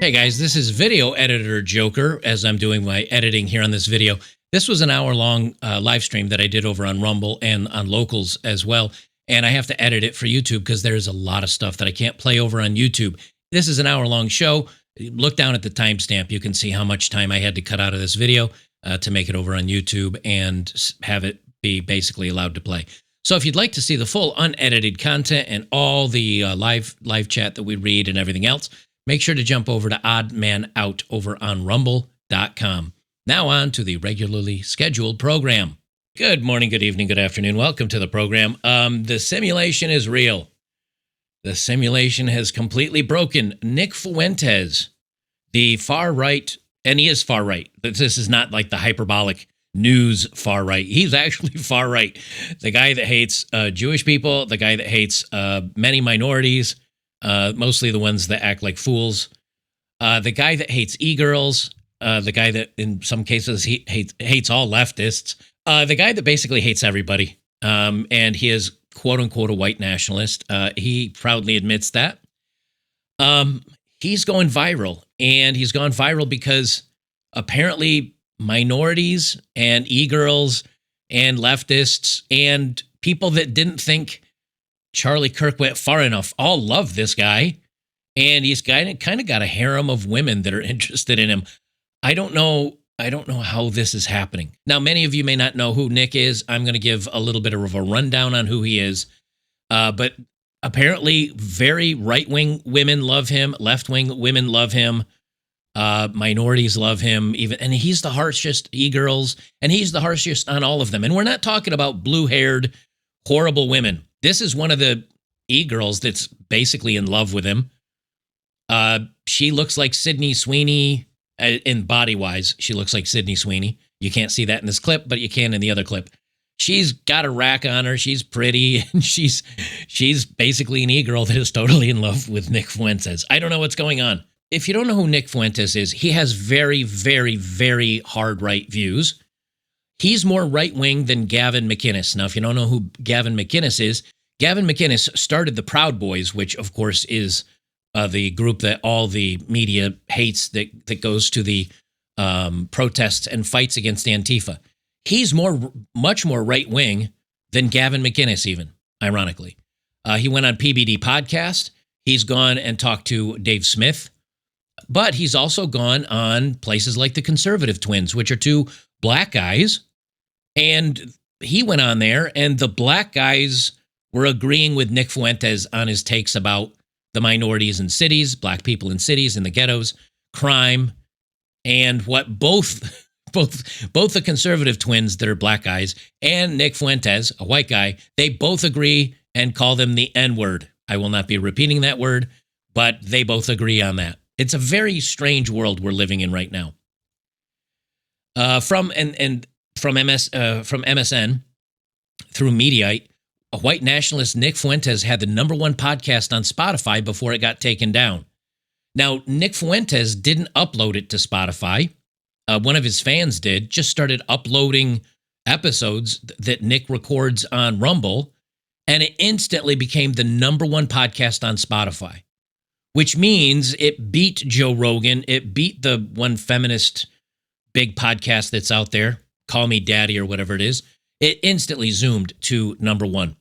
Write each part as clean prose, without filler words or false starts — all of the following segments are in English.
Hey guys, this is Video Editor Joker as I'm doing my editing here on this video. This was an hour-long live stream that I did over on Rumble and on Locals as well, and I have to edit it for YouTube because there's a lot of stuff that I can't play over on YouTube. This is an hour-long show. Look down at the timestamp. You can see how much time I had to cut out of this video to make it over on YouTube and have it be basically allowed to play. So if you'd like to see the full unedited content and all the live chat that we read and everything else, make sure to jump over to Odd Man Out over on rumble.com. Now on to the regularly scheduled program. Good morning, good evening, good afternoon. Welcome to the program. The simulation is real. The simulation has completely broken. Nick Fuentes, the far right, and he is far right. This is not like the hyperbolic news far right. He's actually far right. The guy that hates Jewish people, the guy that hates many minorities, mostly the ones that act like fools. The guy that hates e-girls. The guy that, in some cases, he hates all leftists. The guy that basically hates everybody. And he is, quote-unquote, a white nationalist. He proudly admits that. He's going viral. And he's gone viral because apparently minorities and e-girls and leftists and people that didn't think Charlie Kirk went far enough all love this guy, and he's kind of got a harem of women that are interested in him. I don't know how this is happening. Now, many of you may not know who Nick is. I'm going to give a little bit of a rundown on who he is. But apparently, very right-wing women love him. Left-wing women love him. Minorities love him. And he's the harshest e-girls, and he's the harshest on all of them. And we're not talking about blue-haired, horrible women. This is one of the e-girls that's basically in love with him. She looks like Sydney Sweeney in body-wise. She looks like Sydney Sweeney. You can't see that in this clip, but you can in the other clip. She's got a rack on her. She's pretty, and she's basically an e-girl that is totally in love with Nick Fuentes. I don't know what's going on. If you don't know who Nick Fuentes is, he has very, very, very hard right views. He's more right-wing than Gavin McInnes. Now, if you don't know who Gavin McInnes is, Gavin McInnes started the Proud Boys, which, of course, is the group that all the media hates that goes to the protests and fights against Antifa. He's much more right-wing than Gavin McInnes, even, ironically. He went on PBD podcast. He's gone and talked to Dave Smith. But he's also gone on places like the Conservative Twins, which are two black guys. And he went on there, and the black guys were agreeing with Nick Fuentes on his takes about the minorities in cities, black people in cities, in the ghettos, crime, and what both the Conservative Twins that are black guys and Nick Fuentes, a white guy, they both agree and call them the N-word. I will not be repeating that word, but they both agree on that. It's a very strange world we're living in right now. From MSN through Mediaite, a white nationalist, Nick Fuentes, had the #1 podcast on Spotify before it got taken down. Now, Nick Fuentes didn't upload it to Spotify. One of his fans did, just started uploading episodes that Nick records on Rumble, and it instantly became the #1 podcast on Spotify, which means it beat Joe Rogan. It beat the one feminist big podcast that's out there, Call Me Daddy or whatever it is. It instantly zoomed to #1.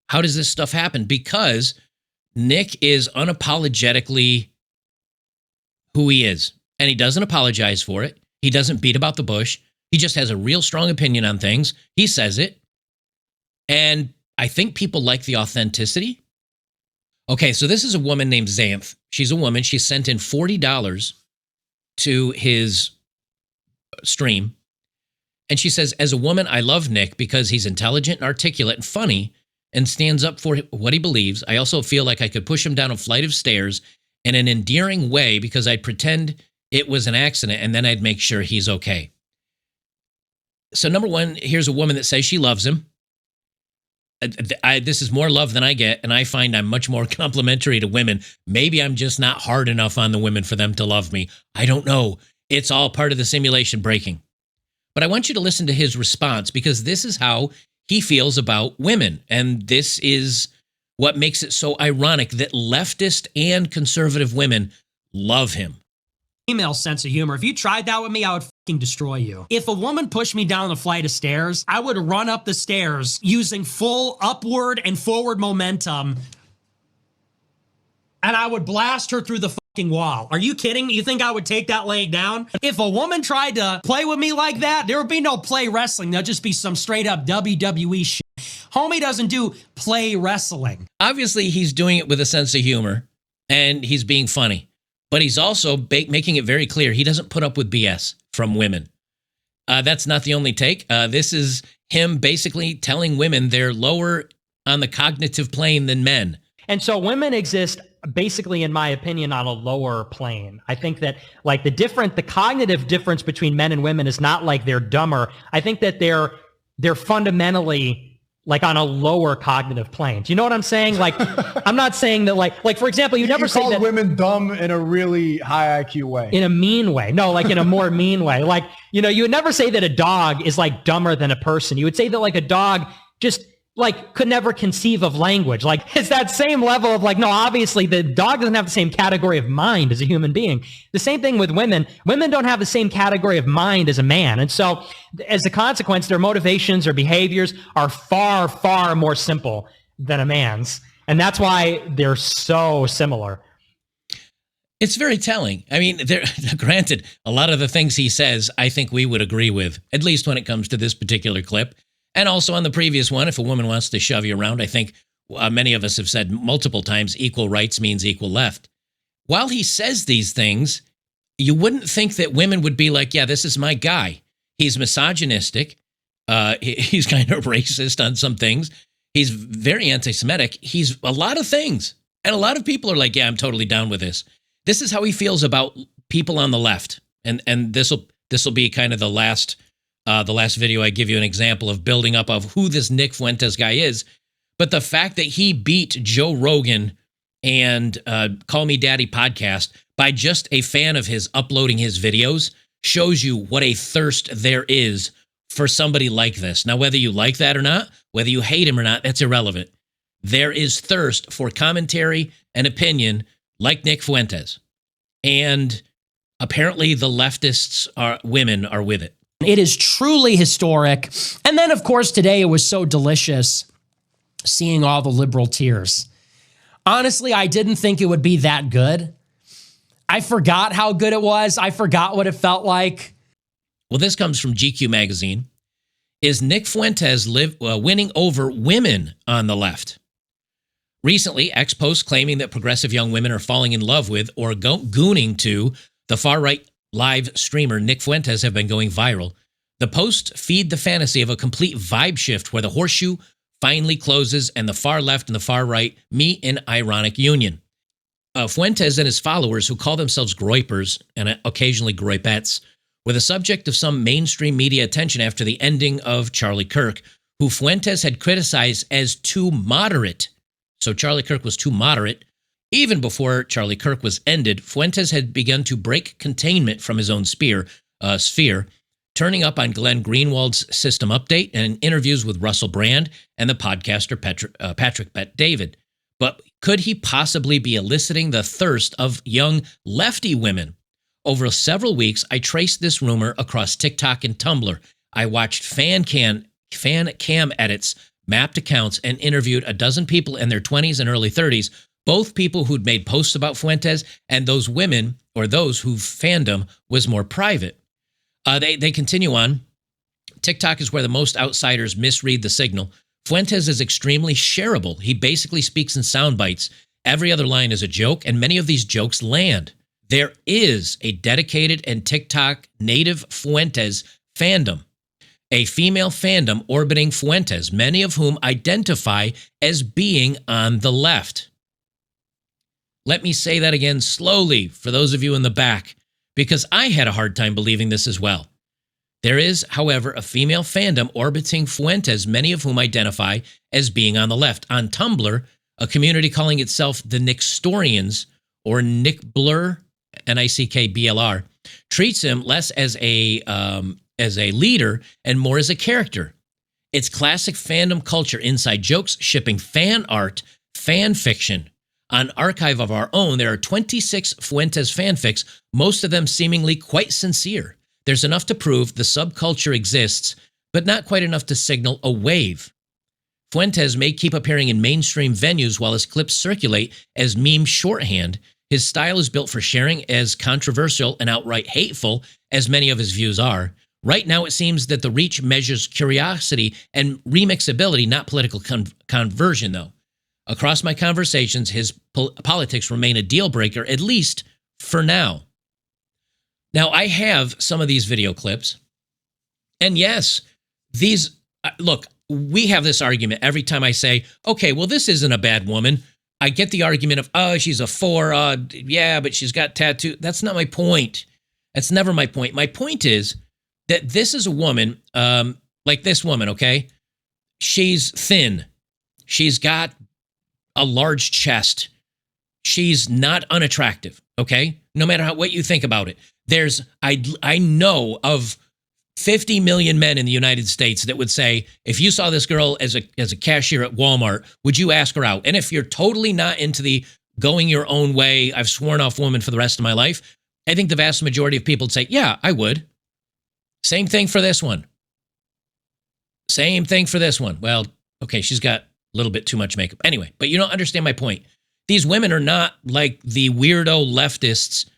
How does this stuff happen? Because Nick is unapologetically who he is, and he doesn't apologize for it. He doesn't beat about the bush. He just has a real strong opinion on things. He says it, and I think people like the authenticity. Okay, so this is a woman named Xanth. She's a woman. She sent in $40 to his stream. And she says, as a woman, I love Nick because he's intelligent and articulate and funny and stands up for what he believes. I also feel like I could push him down a flight of stairs in an endearing way because I'd pretend it was an accident and then I'd make sure he's okay. So #1, here's a woman that says she loves him. This is more love than I get, and I find I'm much more complimentary to women. Maybe I'm just not hard enough on the women for them to love me. I don't know. It's all part of the simulation breaking. But I want you to listen to his response because this is how he feels about women. And this is what makes it so ironic that leftist and conservative women love him. Female sense of humor. If you tried that with me, I would fucking destroy you. If a woman pushed me down the flight of stairs, I would run up the stairs using full upward and forward momentum, and I would blast her through the fucking wall. Are you kidding me? You think I would take that laying down? If a woman tried to play with me like that, there would be no play wrestling. There'll just be some straight up WWE shit. Homie doesn't do play wrestling. Obviously, he's doing it with a sense of humor, and he's being funny. But he's also making it very clear he doesn't put up with BS from women. That's not the only take. This is him basically telling women they're lower on the cognitive plane than men. And so women exist basically, in my opinion, on a lower plane. I think that like the cognitive difference between men and women is not like they're dumber. I think that they're fundamentally like on a lower cognitive plane. Do you know what I'm saying? Like, I'm not saying that like for example, you never say call that women dumb in a really high IQ way. In a mean way. No, like in a more mean way. Like, you know, you would never say that a dog is like dumber than a person. You would say that like a dog just like could never conceive of language. Like it's that same level of like, no, obviously the dog doesn't have the same category of mind as a human being. The same thing with women. Women don't have the same category of mind as a man. And so as a consequence, their motivations or behaviors are far, far more simple than a man's. And that's why they're so similar. It's very telling. I mean, granted, a lot of the things he says, I think we would agree with, at least when it comes to this particular clip. And also on the previous one, if a woman wants to shove you around, I think many of us have said multiple times, equal rights means equal left. While he says these things, you wouldn't think that women would be like, yeah, this is my guy. He's misogynistic. He's kind of racist on some things. He's very anti-Semitic. He's a lot of things. And a lot of people are like, yeah, I'm totally down with this. This is how he feels about people on the left. And this will be kind of the last video I give you an example of building up of who this Nick Fuentes guy is. But the fact that he beat Joe Rogan and Call Me Daddy podcast by just a fan of his uploading his videos shows you what a thirst there is for somebody like this. Now, whether you like that or not, whether you hate him or not, that's irrelevant. There is thirst for commentary and opinion like Nick Fuentes. And apparently the leftists women are with it. It is truly historic. And then, of course, today it was so delicious seeing all the liberal tears. Honestly, I didn't think it would be that good. I forgot how good it was. I forgot what it felt like. Well, this comes from GQ magazine. Is Nick Fuentes winning over women on the left? Recently, X posts claiming that progressive young women are falling in love with or gooning to the far-right live streamer Nick Fuentes have been going viral. The posts feed the fantasy of a complete vibe shift where the horseshoe finally closes and the far left and the far right meet in ironic union. Fuentes and his followers, who call themselves Groypers and occasionally Groypettes, were the subject of some mainstream media attention after the ending of Charlie Kirk, who Fuentes had criticized as too moderate. So Charlie Kirk was too moderate. Even before Charlie Kirk was ended, Fuentes had begun to break containment from his own sphere, turning up on Glenn Greenwald's System Update and interviews with Russell Brand and the podcaster Patrick Bet-David. But could he possibly be eliciting the thirst of young lefty women? Over several weeks, I traced this rumor across TikTok and Tumblr. I watched fan cam edits, mapped accounts, and interviewed a dozen people in their 20s and early 30s, both people who'd made posts about Fuentes and those women or those whose fandom was more private. They continue on. TikTok is where the most outsiders misread the signal. Fuentes is extremely shareable. He basically speaks in sound bites. Every other line is a joke, and many of these jokes land. There is a dedicated and TikTok native Fuentes fandom, a female fandom orbiting Fuentes, many of whom identify as being on the left. Let me say that again slowly for those of you in the back, because I had a hard time believing this as well. There is, however, a female fandom orbiting Fuentes, many of whom identify as being on the left. On Tumblr, a community calling itself the Nickstorians, or Nick Blur, Nickblr, treats him less as a leader and more as a character. It's classic fandom culture, inside jokes, shipping fan art, fan fiction. On Archive of Our Own, there are 26 Fuentes fanfics, most of them seemingly quite sincere. There's enough to prove the subculture exists, but not quite enough to signal a wave. Fuentes may keep appearing in mainstream venues while his clips circulate as meme shorthand. His style is built for sharing, as controversial and outright hateful as many of his views are. Right now, it seems that the reach measures curiosity and remixability, not political conversion, though. Across my conversations, his politics remain a deal breaker, at least for now. Now, I have some of these video clips. And yes, these, look, we have this argument every time I say, okay, well, this isn't a bad woman. I get the argument of, oh, she's a 4, yeah, but she's got tattoo. That's not my point. That's never my point. My point is that this is a woman, like this woman, okay? She's thin. She's got a large chest. She's not unattractive, okay? No matter what you think about it. I know of 50 million men in the United States that would say, if you saw this girl as a cashier at Walmart, would you ask her out? And if you're totally not into the going your own way, I've sworn off women for the rest of my life, I think the vast majority of people would say, yeah, I would. Same thing for this one. Same thing for this one. Well, okay, she's got a little bit too much makeup. Anyway, but you don't understand my point. These women are not like the weirdo leftists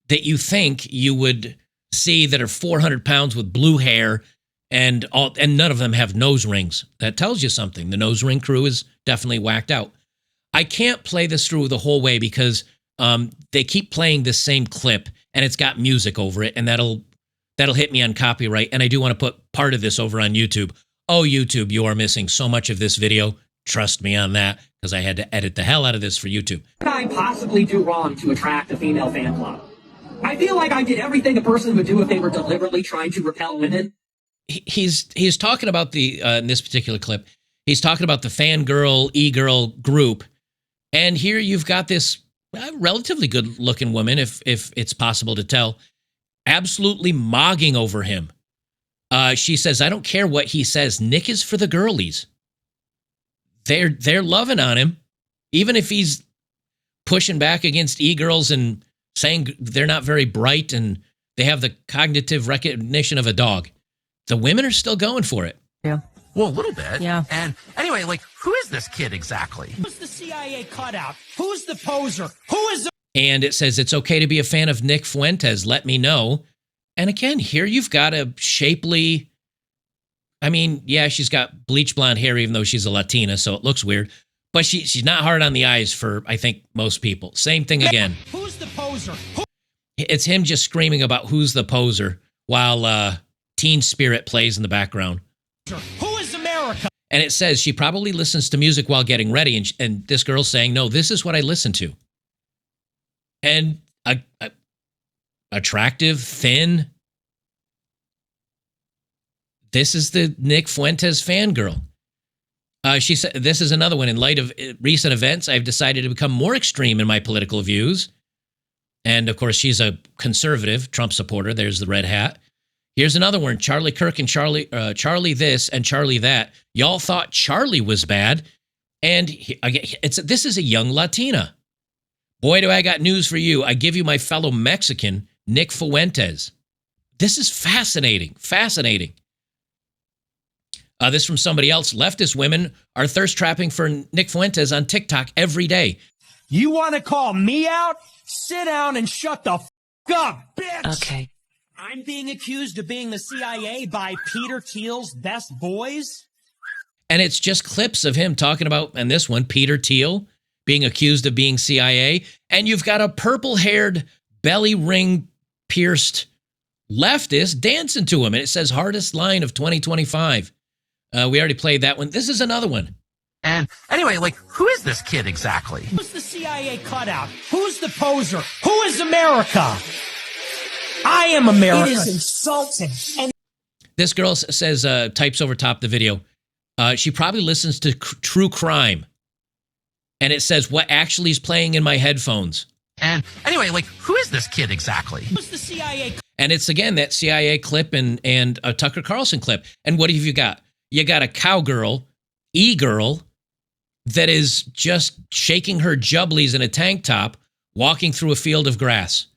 that you think you would see that are 400 pounds with blue hair and none of them have nose rings. That tells you something. The nose ring crew is definitely whacked out. I can't play this through the whole way because they keep playing this same clip and it's got music over it, and that'll hit me on copyright. And I do want to put part of this over on YouTube. Oh, YouTube, you are missing so much of this video. Trust me on that, because I had to edit the hell out of this for YouTube. What could I possibly do wrong to attract a female fan club? I feel like I did everything a person would do if they were deliberately trying to repel women. He's talking about the in this particular clip, he's talking about the fangirl, e-girl group. And here you've got this relatively good-looking woman, if it's possible to tell, absolutely mogging over him. She says, I don't care what he says. Nick is for the girlies. They're loving on him, even if he's pushing back against e-girls and saying they're not very bright and they have the cognitive recognition of a dog. The women are still going for it. Yeah. Well, a little bit. Yeah. And anyway, like, who is this kid exactly? Who's the CIA cutout? Who's the poser? Who is the... And it says, it's okay to be a fan of Nick Fuentes. Let me know. And again, here you've got a shapely... I mean, yeah, she's got bleach blonde hair, even though she's a Latina, so it looks weird. But she's not hard on the eyes for, I think, most people. Same thing again. Who's the poser? It's him just screaming about who's the poser while Teen Spirit plays in the background. Who is America? And it says she probably listens to music while getting ready. And this girl's saying, no, this is what I listen to. And attractive, thin. This is the Nick Fuentes fangirl. She said, this is another one. In light of recent events, I've decided to become more extreme in my political views. And, of course, she's a conservative Trump supporter. There's the red hat. Here's another one. Charlie Kirk and Charlie this and Charlie that. Y'all thought Charlie was bad. And this is a young Latina. Boy, do I got news for you. I give you my fellow Mexican, Nick Fuentes. This is fascinating. Fascinating. This from somebody else. Leftist women are thirst trapping for Nick Fuentes on TikTok every day. You want to call me out? Sit down and shut the f*** up, bitch! Okay. I'm being accused of being the CIA by Peter Thiel's best boys? And it's just clips of him talking about, and this one, Peter Thiel, being accused of being CIA. And you've got a purple-haired, belly ring pierced leftist dancing to him. And it says, hardest line of 2025. We already played that one. This is another one. And anyway, like, who is this kid exactly? Who's the CIA cutout? Who's the poser? Who is America? I am America. It is insulting. And this girl says, types over top the video, she probably listens to true crime. And it says, what actually is playing in my headphones? And anyway, like, who is this kid exactly? who's the CIA? And it's, again, that CIA clip and a Tucker Carlson clip. And what have you got? You got a cowgirl, e-girl, that is just shaking her jubblies in a tank top, walking through a field of grass.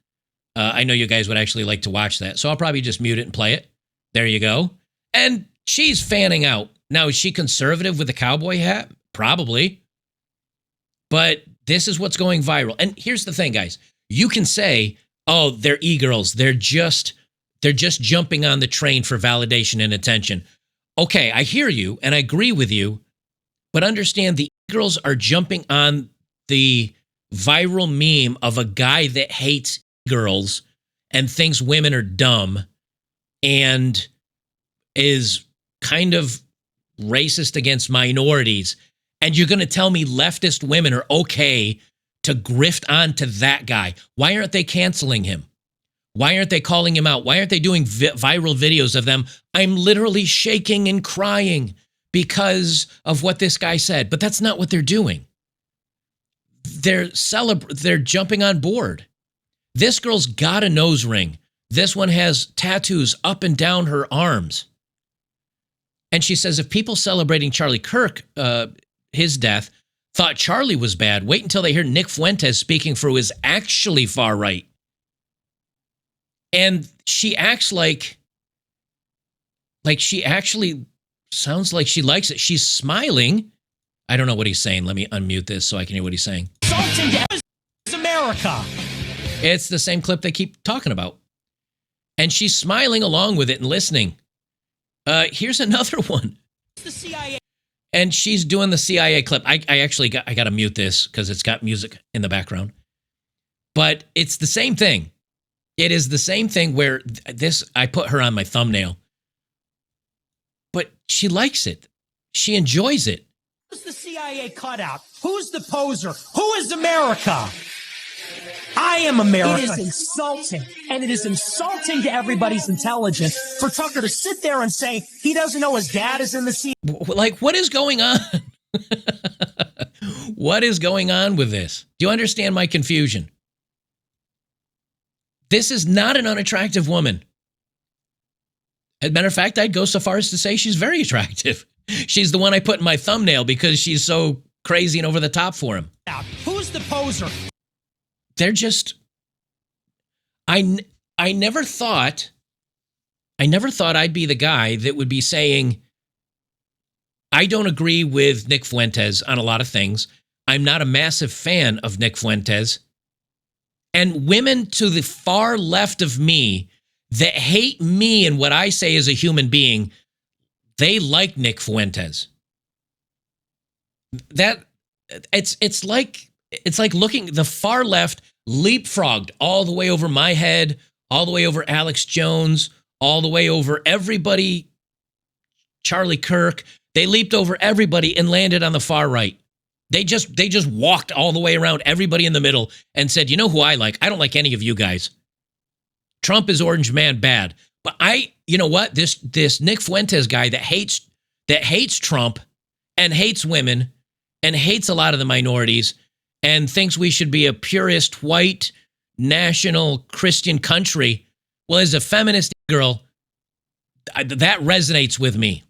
I know you guys would actually like to watch that, so I'll probably just mute it and play it. There you go. And she's fanning out. Now, is she conservative with the cowboy hat? Probably. But this is what's going viral. And here's the thing, guys. You can say, oh, they're e-girls. They're just jumping on the train for validation and attention. Okay, I hear you and I agree with you, but understand the e-girls are jumping on the viral meme of a guy that hates girls and thinks women are dumb and is kind of racist against minorities. And you're going to tell me leftist women are okay to grift onto that guy. Why aren't they canceling him? Why aren't they calling him out? Why aren't they doing viral videos of them? I'm literally shaking and crying because of what this guy said. But that's not what they're doing. They're jumping on board. This girl's got a nose ring. This one has tattoos up and down her arms. And she says, if people celebrating Charlie Kirk, his death, thought Charlie was bad, wait until they hear Nick Fuentes speaking for who is actually far right. And she acts like she actually sounds like she likes it. She's smiling. I don't know what he's saying. Let me unmute this so I can hear what he's saying. America. It's the same clip they keep talking about. And she's smiling along with it and listening. Here's another one. The CIA. And she's doing the CIA clip. I got to mute this because it's got music in the background. But it's the same thing. It is the same thing where I put her on my thumbnail. But she likes it. She enjoys it. Who's the CIA cutout? Who's the poser? Who is America? I am America. It is insulting. And it is insulting to everybody's intelligence for Tucker to sit there and say he doesn't know his dad is in the CIA. Like, what is going on? What is going on with this? Do you understand my confusion? This is not an unattractive woman. As a matter of fact, I'd go so far as to say she's very attractive. She's the one I put in my thumbnail because she's so crazy and over the top for him. Who's the poser? They're just, I never thought I'd be the guy that would be saying, I don't agree with Nick Fuentes on a lot of things. I'm not a massive fan of Nick Fuentes. And women to the far left of me that hate me and what I say as a human being, they like Nick Fuentes. That it's like looking, the far left leapfrogged all the way over my head, all the way over Alex Jones, all the way over everybody, Charlie Kirk. They leaped over everybody and landed on the far right. They just walked all the way around everybody in the middle and said, you know who I like? I don't like any of you guys. Trump is orange man bad. But you know what? This Nick Fuentes guy that hates Trump and hates women and hates a lot of the minorities and thinks we should be a purist, white, national Christian country. Well, as a feminist girl, that resonates with me.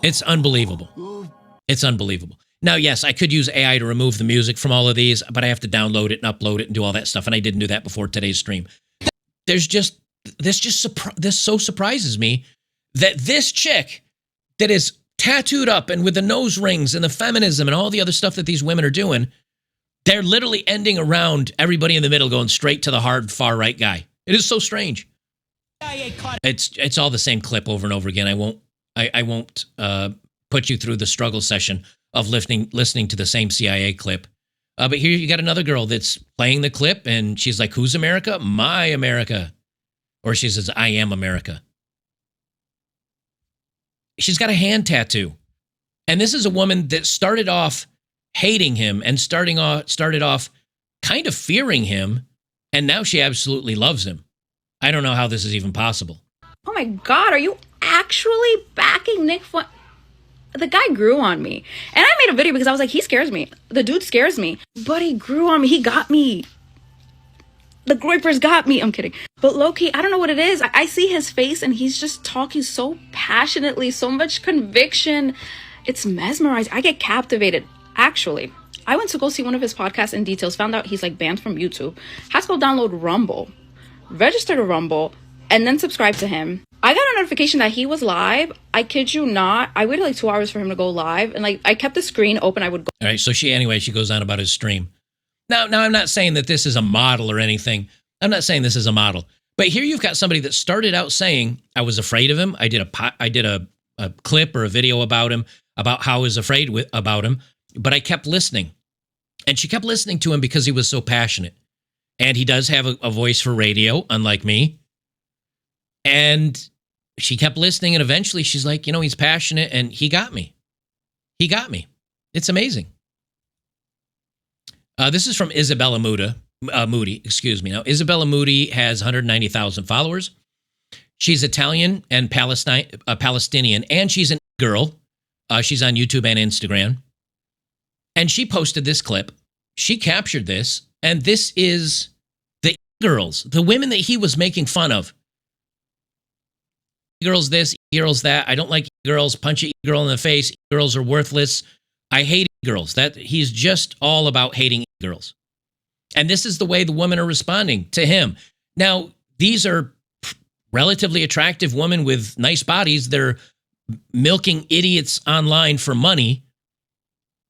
It's unbelievable. It's unbelievable. Now, yes, I could use AI to remove the music from all of these, but I have to download it and upload it and do all that stuff, and I didn't do that before today's stream. This so surprises me that this chick that is tattooed up and with the nose rings and the feminism and all the other stuff that these women are doing, they're literally ending around everybody in the middle going straight to the hard far right guy. It is so strange. It's all the same clip over and over again. I won't put you through the struggle session of listening to the same CIA clip. But here you got another girl that's playing the clip, and she's like, who's America? My America. Or she says, I am America. She's got a hand tattoo. And this is a woman that started off hating him and started off kind of fearing him, and now she absolutely loves him. I don't know how this is even possible. Oh my God, are you actually backing Nick Fuentes? The guy grew on me. And I made a video because I was like, he scares me. The dude scares me. But he grew on me. He got me. the Groypers got me. I'm kidding. But low-key, I don't know what it is. I see his face and he's just talking so passionately, so much conviction. It's mesmerizing. I get captivated. Actually, I went to go see one of his podcasts in details, found out he's like banned from YouTube. Had to go download Rumble, register to Rumble, and then subscribe to him. I got a notification that he was live. I kid you not. I waited like 2 hours for him to go live. And like, I kept the screen open. I would go. All right. So she goes on about his stream. Now, I'm not saying that this is a model or anything. I'm not saying this is a model. But here you've got somebody that started out saying, I was afraid of him. I did a clip or a video about him, about how I was afraid about him. But I kept listening. And she kept listening to him because he was so passionate. And he does have a voice for radio, unlike me. And she kept listening. And eventually she's like, he's passionate. And he got me. He got me. It's amazing. This is from Isabella Moody, excuse me. Now, Isabella Moody has 190,000 followers. She's Italian and Palestinian, and she's a girl. She's on YouTube and Instagram. And she posted this clip. She captured this, and this is the girls, the women that he was making fun of. Girls this, girls that. I don't like girls. Punch a girl in the face. Girls are worthless. I hate girls. That he's just all about hating girls. And this is the way the women are responding to him. Now, these are relatively attractive women with nice bodies. They're milking idiots online for money.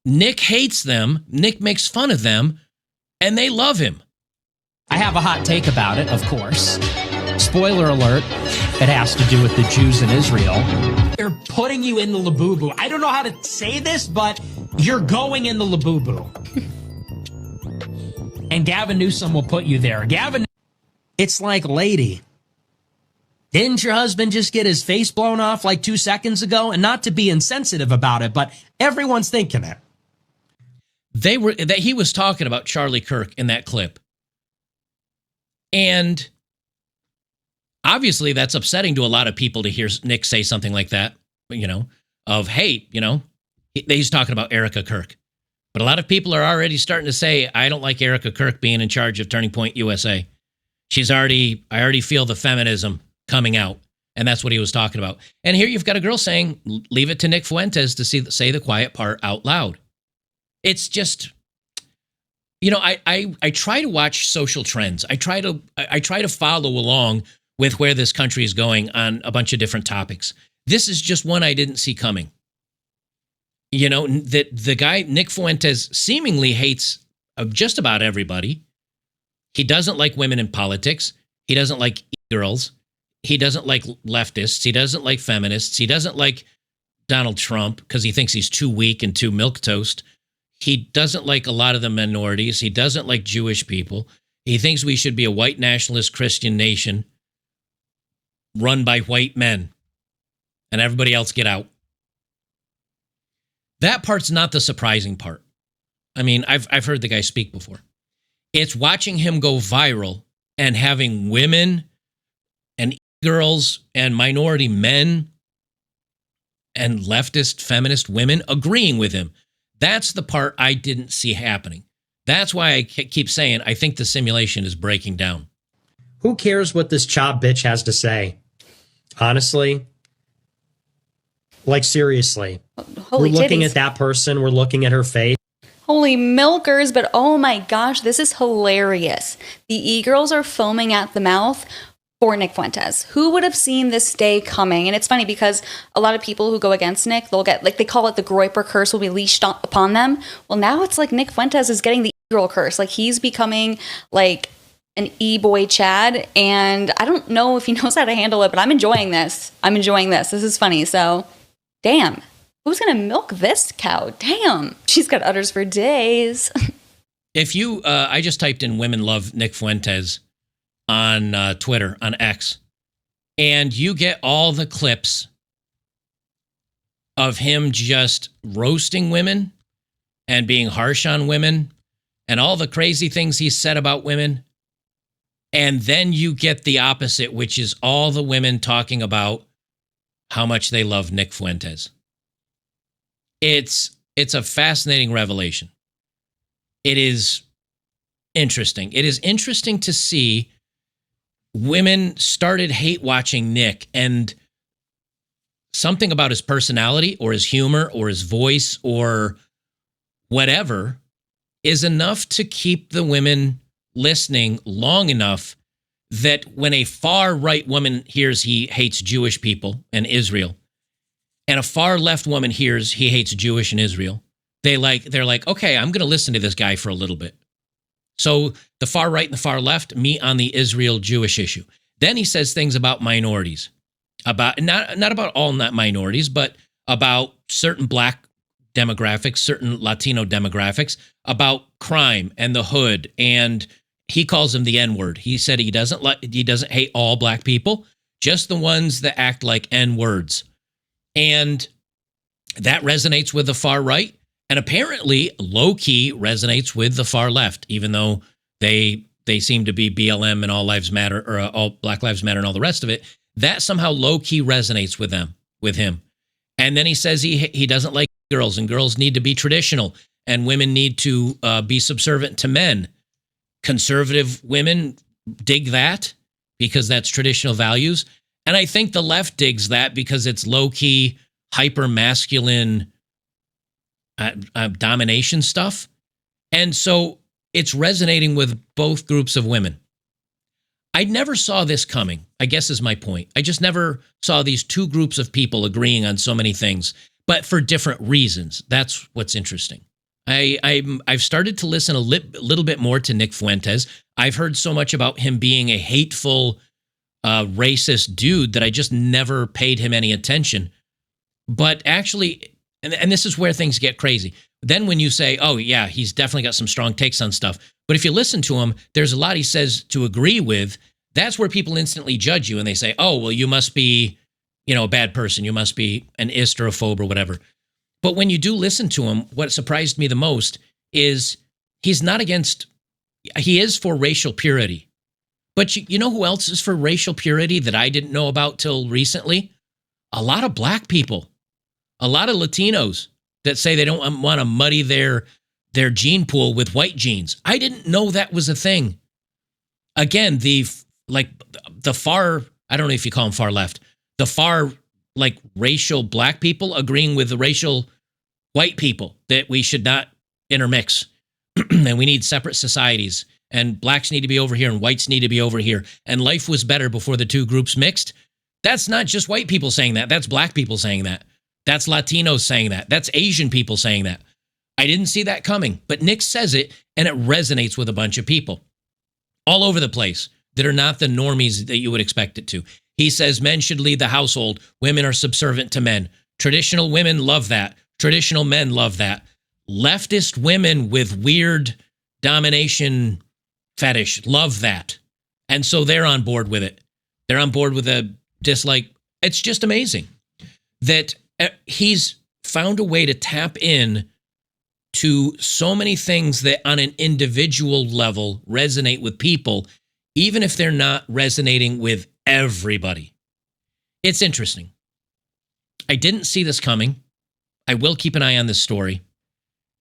Nick hates them. Nick makes fun of them, and they love him. I have a hot take about it, of course. Spoiler alert, it has to do with the Jews in Israel. They're putting you in the labubu. I don't know how to say this, but you're going in the labubu. And Gavin Newsom will put you there. Gavin, it's like, lady, didn't your husband just get his face blown off like 2 seconds ago? And not to be insensitive about it, but everyone's thinking it. He was talking about Charlie Kirk in that clip. And obviously that's upsetting to a lot of people to hear Nick say something like that, of hate, he's talking about Erica Kirk. But a lot of people are already starting to say, I don't like Erica Kirk being in charge of Turning Point USA. I already feel the feminism coming out. And that's what he was talking about. And here you've got a girl saying, leave it to Nick Fuentes to say the quiet part out loud. It's just, I try to watch social trends. I try to follow along with where this country is going on a bunch of different topics. This is just one I didn't see coming. That the guy, Nick Fuentes, seemingly hates just about everybody. He doesn't like women in politics. He doesn't like girls. He doesn't like leftists. He doesn't like feminists. He doesn't like Donald Trump because he thinks he's too weak and too milquetoast. He doesn't like a lot of the minorities. He doesn't like Jewish people. He thinks we should be a white nationalist Christian nation run by white men and everybody else get out. That part's not the surprising part. I mean, I've heard the guy speak before. It's watching him go viral and having women and girls and minority men and leftist feminist women agreeing with him. That's the part I didn't see happening. That's why I keep saying I think the simulation is breaking down. Who cares what this chop bitch has to say? Honestly, like seriously. Holy we're looking titties. at that person. We're looking at her face. Holy milkers, but oh my gosh, this is hilarious. The e-girls are foaming at the mouth for Nick Fuentes. Who would have seen this day coming? And it's funny because a lot of people who go against Nick, they'll get, like, they call it the Groyper curse will be leashed upon them. Well, now it's like Nick Fuentes is getting the e-girl curse. Like, he's becoming like an e-boy Chad. And I don't know if he knows how to handle it, but I'm enjoying this. This is funny. So, damn. Who's going to milk this cow? Damn. She's got udders for days. If you, I just typed in women love Nick Fuentes on Twitter, on X, and you get all the clips of him just roasting women and being harsh on women and all the crazy things he said about women. And then you get the opposite, which is all the women talking about how much they love Nick Fuentes. It's a fascinating revelation. It is interesting. It is interesting to see women started hate watching Nick, and something about his personality or his humor or his voice or whatever is enough to keep the women listening long enough that when a far right woman hears he hates Jewish people and Israel, and a far left woman hears he hates Jewish and Israel, they're like, okay, I'm going to listen to this guy for a little bit. So the far right and the far left meet on the Israel-Jewish issue. Then he says things about minorities, about not about all not minorities, but about certain black demographics, certain Latino demographics, about crime and the hood, and he calls them the N-word. He said he doesn't hate all black people, just the ones that act like N-words. And that resonates with the far right, and apparently low-key resonates with the far left, even though they seem to be BLM and all lives matter, or all Black Lives Matter and all the rest of it. That somehow low-key resonates with him. And then he says he doesn't like girls, and girls need to be traditional, and women need to be subservient to men. Conservative women dig that because that's traditional values. And I think the left digs that because it's low-key, hyper-masculine domination stuff. And so it's resonating with both groups of women. I never saw this coming, I guess is my point. I just never saw these two groups of people agreeing on so many things, but for different reasons. That's what's interesting. I've started to listen a little bit more to Nick Fuentes. I've heard so much about him being a hateful, racist dude that I just never paid him any attention. But actually, and this is where things get crazy. Then when you say, oh yeah, he's definitely got some strong takes on stuff. But if you listen to him, there's a lot he says to agree with. That's where people instantly judge you and they say, oh, well, you must be, a bad person. You must be an ist or a phobe or whatever. But when you do listen to him, what surprised me the most is he is for racial purity. But you know who else is for racial purity that I didn't know about till recently? A lot of black people, a lot of Latinos that say they don't want to muddy their gene pool with white genes. I didn't know that was a thing. Again, the far, I don't know if you call them far left, the far racial black people agreeing with the racial white people that we should not intermix and we need separate societies and blacks need to be over here and whites need to be over here and life was better before the two groups mixed. That's not just white people saying that. That's black people saying that. That's Latinos saying that. That's Asian people saying that. I didn't see that coming, but Nick says it and it resonates with a bunch of people all over the place that are not the normies that you would expect it to. He says men should lead the household. Women are subservient to men. Traditional women love that. Traditional men love that. Leftist women with weird domination fetish love that. And so they're on board with it. They're on board with a dislike. It's just amazing that he's found a way to tap in to so many things that on an individual level resonate with people, even if they're not resonating with everybody. It's interesting. I didn't see this coming. I will keep an eye on this story.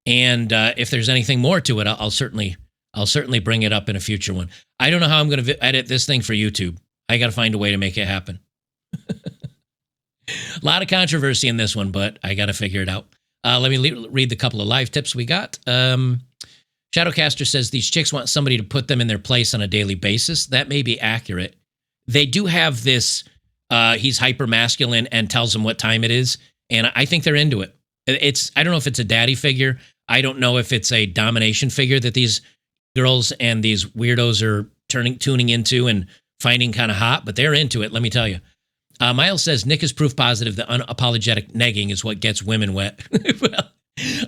And if there's anything more to it, I'll certainly bring it up in a future one. I don't know how I'm going to edit this thing for YouTube. I got to find a way to make it happen. A lot of controversy in this one, but I got to figure it out. Let me read the couple of live tips we got. Shadowcaster says these chicks want somebody to put them in their place on a daily basis. That may be accurate. They do have this, he's hyper masculine and tells them what time it is. And I think they're into it. I don't know if it's a daddy figure. I don't know if it's a domination figure that these girls and these weirdos are tuning into and finding kind of hot, but they're into it, let me tell you. Miles says, Nick is proof positive that unapologetic negging is what gets women wet. Well,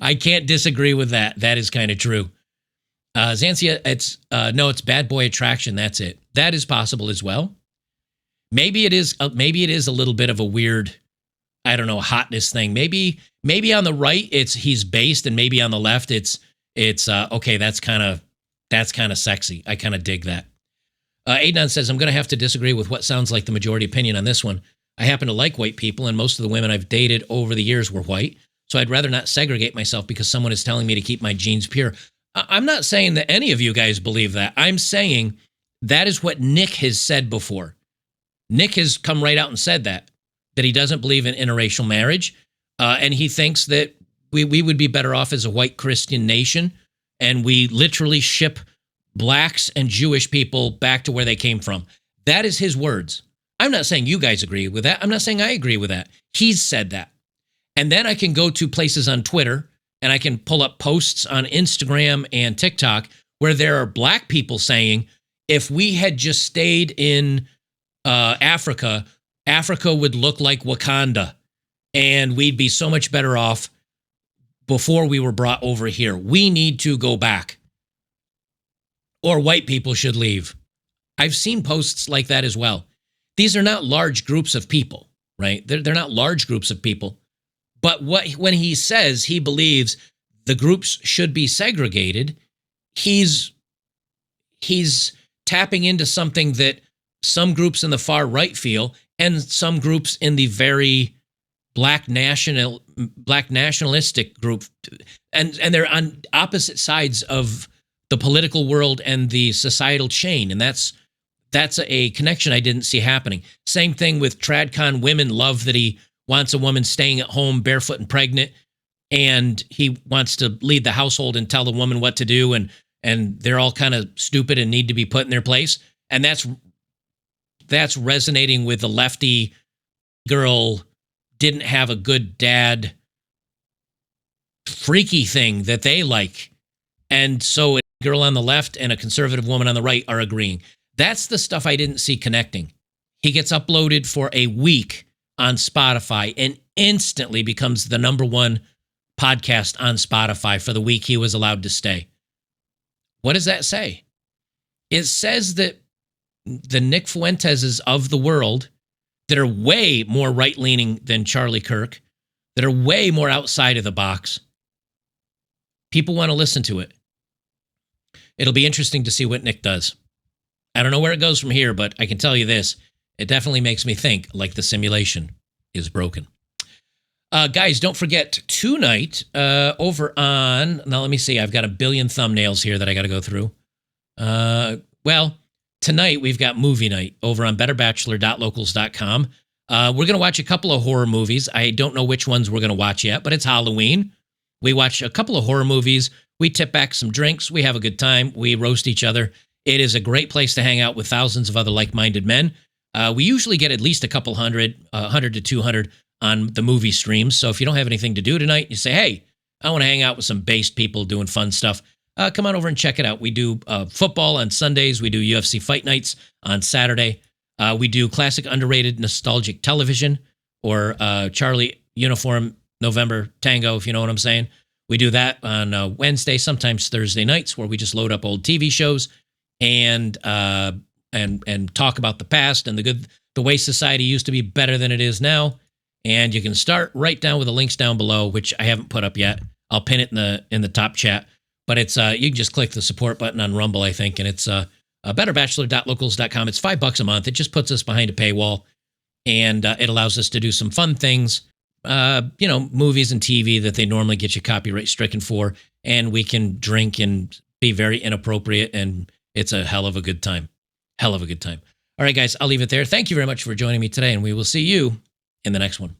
I can't disagree with that. That is kind of true. Zancia, it's bad boy attraction. That's it. That is possible as well. Maybe it is a little bit of a weird, I don't know, hotness thing. Maybe on the right he's based, and maybe on the left it's okay. That's kind of sexy. I kind of dig that. Adnan says, I'm going to have to disagree with what sounds like the majority opinion on this one. I happen to like white people, and most of the women I've dated over the years were white, so I'd rather not segregate myself because someone is telling me to keep my genes pure. I'm not saying that any of you guys believe that. I'm saying that is what Nick has said before. Nick has come right out and said that he doesn't believe in interracial marriage, and he thinks that we would be better off as a white Christian nation, and we literally ship blacks and Jewish people back to where they came from. That is his words. I'm not saying you guys agree with that. I'm not saying I agree with that. He's said that. And then I can go to places on Twitter and I can pull up posts on Instagram and TikTok where there are black people saying, if we had just stayed in Africa, Africa would look like Wakanda and we'd be so much better off before we were brought over here. We need to go back. Or white people should leave. I've seen posts like that as well. These are not large groups of people, right? They're not large groups of people. But when he says he believes the groups should be segregated, he's tapping into something that some groups in the far right feel and some groups in the very black nationalistic group. And they're on opposite sides of the political world and the societal chain. And that's a connection I didn't see happening. Same thing with TradCon women love that he wants a woman staying at home barefoot and pregnant, and he wants to lead the household and tell the woman what to do, and they're all kind of stupid and need to be put in their place. And that's resonating with the lefty girl didn't have a good dad freaky thing that they like. And so a girl on the left and a conservative woman on the right are agreeing. That's the stuff I didn't see connecting. He gets uploaded for a week on Spotify and instantly becomes the #1 podcast on Spotify for the week he was allowed to stay. What does that say? It says that the Nick Fuenteses of the world that are way more right-leaning than Charlie Kirk, that are way more outside of the box, people want to listen to it. It'll be interesting to see what Nick does. I don't know where it goes from here, but I can tell you this. It definitely makes me think like the simulation is broken. Guys, don't forget tonight over on, now let me see, I've got a billion thumbnails here that I got to go through. Well, tonight we've got movie night over on betterbachelor.locals.com. We're going to watch a couple of horror movies. I don't know which ones we're going to watch yet, but it's Halloween. We watch a couple of horror movies. We tip back some drinks. We have a good time. We roast each other. It is a great place to hang out with thousands of other like-minded men. We usually get at least a couple hundred, 100 to 200 on the movie streams. So if you don't have anything to do tonight, you say, hey, I want to hang out with some based people doing fun stuff. Come on over and check it out. We do football on Sundays. We do UFC fight nights on Saturday. We do classic, underrated, nostalgic television, or Charlie Uniform November Tango, if you know what I'm saying. We do that on Wednesday, sometimes Thursday nights, where we just load up old TV shows and talk about the past and the way society used to be better than it is now. And you can start right down with the links down below, which I haven't put up yet. I'll pin it in the top chat. But it's you can just click the support button on Rumble, I think, and it's betterbachelor.locals.com. It's $5 a month. It just puts us behind a paywall, and it allows us to do some fun things, movies and TV that they normally get you copyright stricken for, and we can drink and be very inappropriate, and it's a hell of a good time. Hell of a good time. All right, guys, I'll leave it there. Thank you very much for joining me today, and we will see you in the next one.